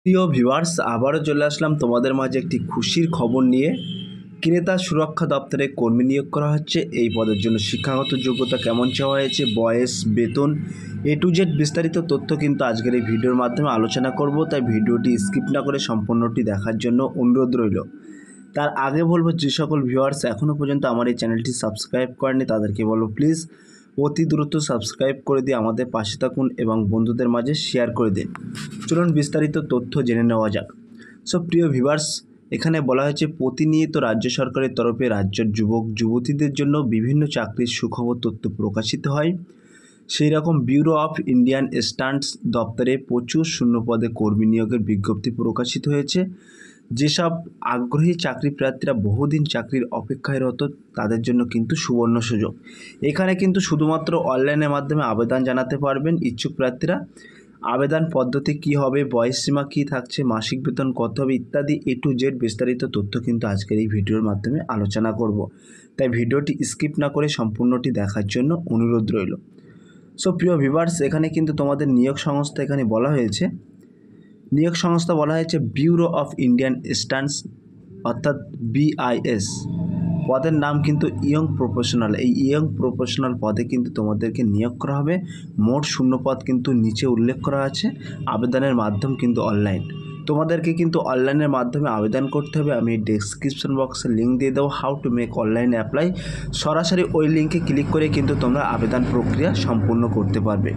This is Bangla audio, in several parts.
প্রিয় ভিউয়ার্স, আবারও চলে আসলাম তোমাদের মাঝে একটি খুশির খবর নিয়ে। ক্রেতা সুরক্ষা দপ্তরে কর্মী নিয়োগ করা হচ্ছে। এই পদের জন্য শিক্ষাগত যোগ্যতা কেমন চাওয়া হয়েছে, বয়স, বেতন, A to Z বিস্তারিত তথ্য কিন্তু আজকের এই ভিডিওর মাধ্যমে আলোচনা করব। তাই ভিডিওটি স্কিপ না করে সম্পূর্ণটি দেখার জন্য অনুরোধ রইল। তার আগে বলবো, যে সকল ভিউয়ার্স এখনও পর্যন্ত আমার এই চ্যানেলটি সাবস্ক্রাইব করেনি তাদেরকে বলবো প্লিজ অতি দ্রুত সাবস্ক্রাইব করে দিয়ে আমাদের পাশে থাকুন এবং বন্ধুদের মাঝে শেয়ার করে দিন। চলুন বিস্তারিত তথ্য জেনে নেওয়া যাক। প্রিয় ভিউয়ার্স, এখানে বলা হয়েছে প্রতিনিয়ত রাজ্য সরকারের তরফে রাজ্যের যুবক যুবতীদের জন্য বিভিন্ন চাকরির সুখবর তথ্য প্রকাশিত হয়। সেই রকম ব্যুরো অফ ইন্ডিয়ান স্ট্যান্ডার্ডস দপ্তরে প্রচুর শূন্যপদে কর্মী নিয়োগের বিজ্ঞপ্তি প্রকাশিত হয়েছে। যেসব আগ্রহী চাকরি প্রার্থীরা বহুদিন চাকরির অপেক্ষায় রত তাদের জন্য কিন্তু সুবর্ণ সুযোগ। এখানে কিন্তু শুধুমাত্র অনলাইনের মাধ্যমে আবেদন জানাতে পারবেন ইচ্ছুক প্রার্থীরা। আবেদন পদ্ধতি কী হবে, বয়সসীমা কী থাকছে, মাসিক বেতন কত হবে ইত্যাদি A to Z বিস্তারিত তথ্য কিন্তু আজকের এই ভিডিওর মাধ্যমে আলোচনা করব। তাই ভিডিওটি স্কিপ না করে সম্পূর্ণটি দেখার জন্য অনুরোধ রইল। প্রিয় ভিউয়ার্স, এখানে কিন্তু তোমাদের নিয়োগ সংস্থা এখানে বলা হয়েছে, নিয়োগ সংস্থা বলা হয়েছে ব্যুরো অফ ইন্ডিয়ান স্ট্যান্ডার্ডস অর্থাৎ BIS। পদের নাম কিন্তু ইয়ং প্রফেশনাল। এই ইয়ং প্রফেশনাল পদে কিন্তু তোমাদেরকে নিয়োগ করা হবে। মোট শূন্যপদ কিন্তু নিচে উল্লেখ করা আছে। আবেদনের মাধ্যম কিন্তু অনলাইন। তোমাদেরকে কিন্তু অনলাইনের মাধ্যমে আবেদন করতে হবে। আমি ডেসক্রিপশন বক্সে লিঙ্ক দিয়ে দেবো, how to make online apply. সরাসরি ওই লিঙ্কে ক্লিক করে কিন্তু তোমরা আবেদন প্রক্রিয়া সম্পূর্ণ করতে পারবে।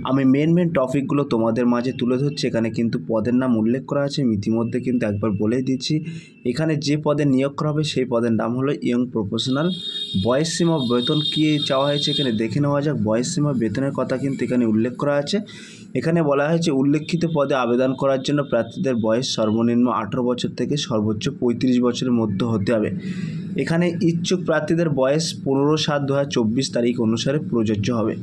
আমি মেন টপিকগুলো তোমাদের মাঝে তুলে ধরছি। এখানে কিন্তু পদের নাম উল্লেখ করা আছে, আমি ইতিমধ্যে কিন্তু একবার বলে দিচ্ছি। এখানে যে পদে নিয়োগ করা হবে সেই পদের নাম হলো ইয়ং প্রফেশনাল। বয়সসীমা বেতন কী চাওয়া হয়েছে এখানে দেখে নেওয়া যাক। বয়সসীমা বেতনের কথা কিন্তু এখানে উল্লেখ করা আছে। এখানে বলা হয়েছে উল্লেখিত পদে আবেদন করার জন্য প্রার্থীদের বয়স সর্বনিম্ন 18 বছর থেকে সর্বোচ্চ 35 বছরের মধ্যে হতে হবে। এখানে ইচ্ছুক প্রার্থীদের বয়স 15/7/2024 তারিখ অনুসারে প্রযোজ্য হবে।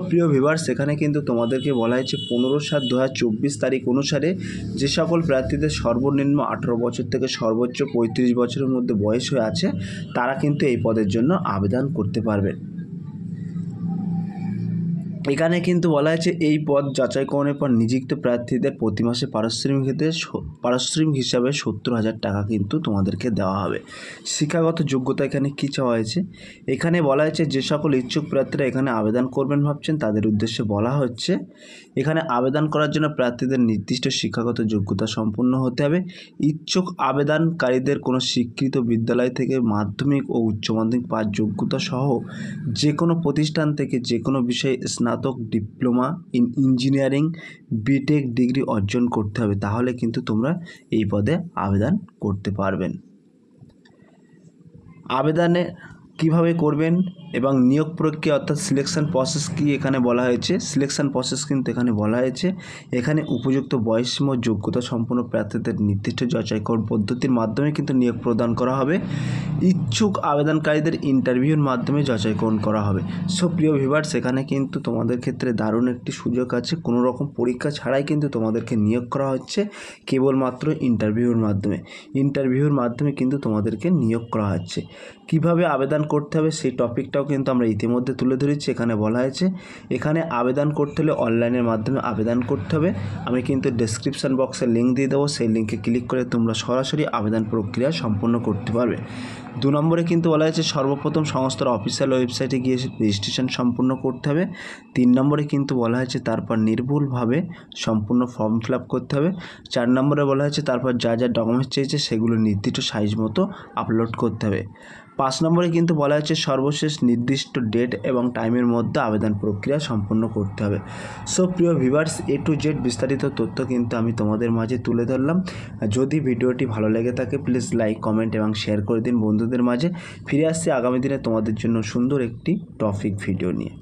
প্রিয় ভিউয়ার্স, এখানে কিন্তু তোমাদেরকে বলা হয়েছে 15/7/2024 তারিখ অনুসারে যে সকল প্রার্থীদের সর্বনিম্ন 18 বছর থেকে সর্বোচ্চ 35 বছরের মধ্যে বয়স হয়ে আছে তারা কিন্তু এই পদের জন্য আবেদন করতে পারবেন। এখানে কিন্তু বলা হয়েছে এই পদ যাচাইকরণের পর নিযুক্ত প্রার্থীদের প্রতি মাসে পারিশ্রমিক হিসাবে 70,000 টাকা কিন্তু তোমাদেরকে দেওয়া হবে। শিক্ষাগত যোগ্যতা এখানে কী চাওয়া হয়েছে, এখানে বলা হয়েছে যে সকল ইচ্ছুক প্রার্থীরা এখানে আবেদন করবেন ভাবছেন তাদের উদ্দেশ্যে বলা হচ্ছে, এখানে আবেদন করার জন্য প্রার্থীদের নির্দিষ্ট শিক্ষাগত যোগ্যতা সম্পন্ন হতে হবে। ইচ্ছুক আবেদনকারীদের কোনো স্বীকৃত বিদ্যালয় থেকে মাধ্যমিক ও উচ্চ মাধ্যমিক পাস যোগ্যতা সহ যে কোনো প্রতিষ্ঠান থেকে যে কোনো বিষয়ে স্নাতক, diploma in engineering, BTech degree অর্জন করতে হবে, তাহলে কিন্তু তোমরা এই পদে আবেদন করতে পারবেন। আবেদনে কিভাবে করবেন এবং নিয়োগ প্রক্রিয়া অর্থাৎ সিলেকশন প্রসেস কি এখানে বলা হয়েছে। সিলেকশন প্রসেস কিন্তু এখানে বলা হয়েছে, এখানে উপযুক্ত বয়সসীমা যোগ্যতা সম্পন্ন প্রার্থীদের নির্দিষ্ট যাচাইকরণ পদ্ধতির মাধ্যমে কিন্তু নিয়োগ প্রদান করা হবে। ইচ্ছুক আবেদনকারীদের ইন্টারভিউর মাধ্যমে যাচাইকরণ করা হবে। প্রিয় ভিউয়ার্স, এখানে কিন্তু তোমাদের ক্ষেত্রে দারুণ একটি সুযোগ আছে। কোনো রকম পরীক্ষা ছাড়াই কিন্তু তোমাদেরকে নিয়োগ করা হচ্ছে, কেবলমাত্র ইন্টারভিউর মাধ্যমে কিন্তু তোমাদেরকে নিয়োগ করা হচ্ছে। কিভাবে আবেদন করতে হবে সেই টপিকটাও কিন্তু আমরা ইতিমধ্যে তুলে ধরেছি। এখানে বলা হয়েছে এখানে আবেদন করতে হলে অনলাইনের মাধ্যমে আবেদন করতে হবে। আমি কিন্তু ডেসক্রিপশন বক্সে লিঙ্ক দিয়ে দেবো, সেই লিঙ্কে ক্লিক করে তোমরা সরাসরি আবেদন প্রক্রিয়া সম্পন্ন করতে পারবে। 2 নম্বরে কিন্তু বলা হয়েছে সর্বপ্রথম সংস্থার অফিসিয়াল ওয়েবসাইটে গিয়ে রেজিস্ট্রেশন সম্পূর্ণ করতে হবে। 3 নম্বরে কিন্তু বলা হয়েছে তারপর নির্ভুলভাবে সম্পূর্ণ ফর্ম ফিল আপ করতে হবে। 4 নম্বরে বলা হয়েছে তারপর যা ডকুমেন্টস চেয়েছে সেগুলো নির্দিষ্ট সাইজ মতো আপলোড করতে হবে। 5 নম্বরে কিন্তু বলা হয়েছে সর্বশেষ নির্দিষ্ট ডেট এবং টাইমের মধ্যে আবেদন প্রক্রিয়া সম্পন্ন করতে হবে। প্রিয় ভিউয়ার্স, A to Z বিস্তারিত তথ্য কিন্তু আমি তোমাদের মাঝে তুলে ধরলাম। যদি ভিডিওটি ভালো লেগে থাকে প্লিজ লাইক, কমেন্ট এবং শেয়ার করে দিন বন্ধুদের মাঝে। ফিরে আসছি আগামী দিনে তোমাদের জন্য সুন্দর একটি টপিক ভিডিও নিয়ে।